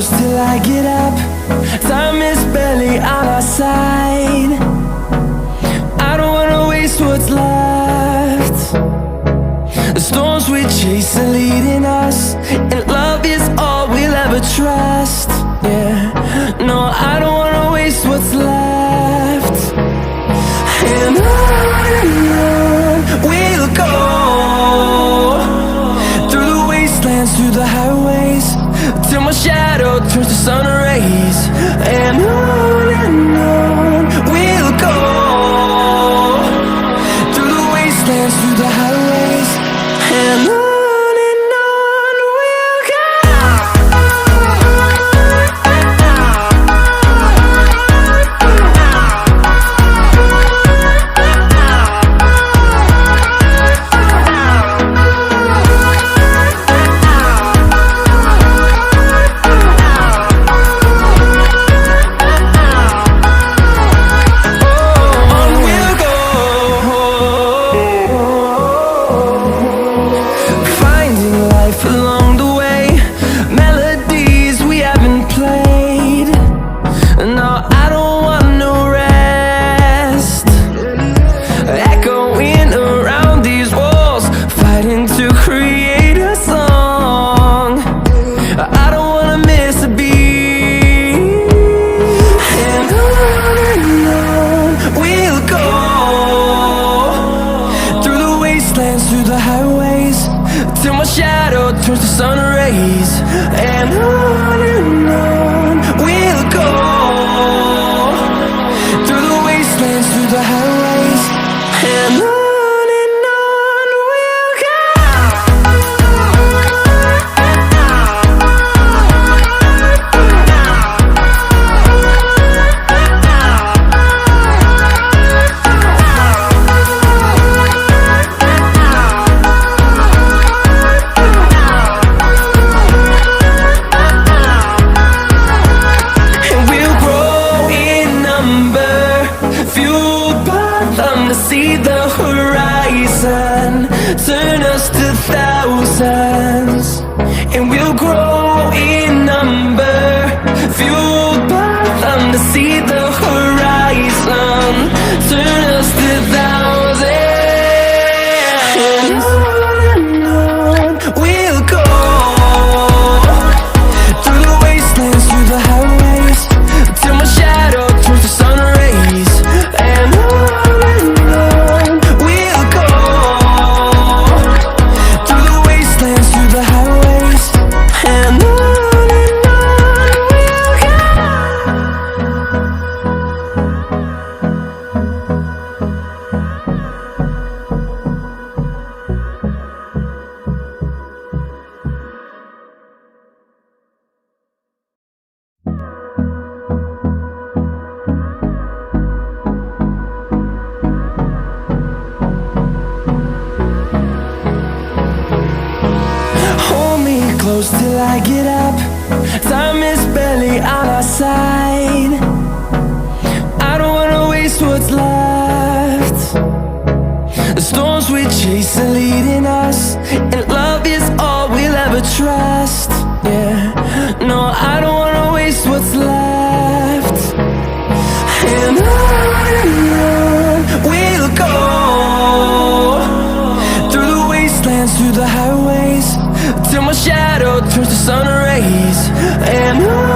close till I get up. Time is barely on our side. I don't wanna waste what's left. The storms we chase are leading us, and love is all we'll ever trust. Yeah, no, I don't wanna waste what's left. And on we'll go, through the wastelands, through the highways, till my shadow turns to sun rays. And on we'll go, through the wastelands, through the highways, and on we'll go. Through the highways, till my shadow turns to sun rays. And on we'll go, through the wastelands, through the highways, and on we'll go. See the horizon, turn us to thousands, and we'll grow in number, fueled by them. To see the horizon, turn us to thousands, and on we'll go, through the wastelands, through the highways, till my shadow turns to sun rays. And close till I get up. Time is barely on our side. I don't wanna waste what's left. The storms we chase are leading us, and love is all we'll ever trust. Yeah, no, I don't wanna waste what's left. And on we'll go, through the wastelands, through the highways, till my shadow turns to sun rays. And on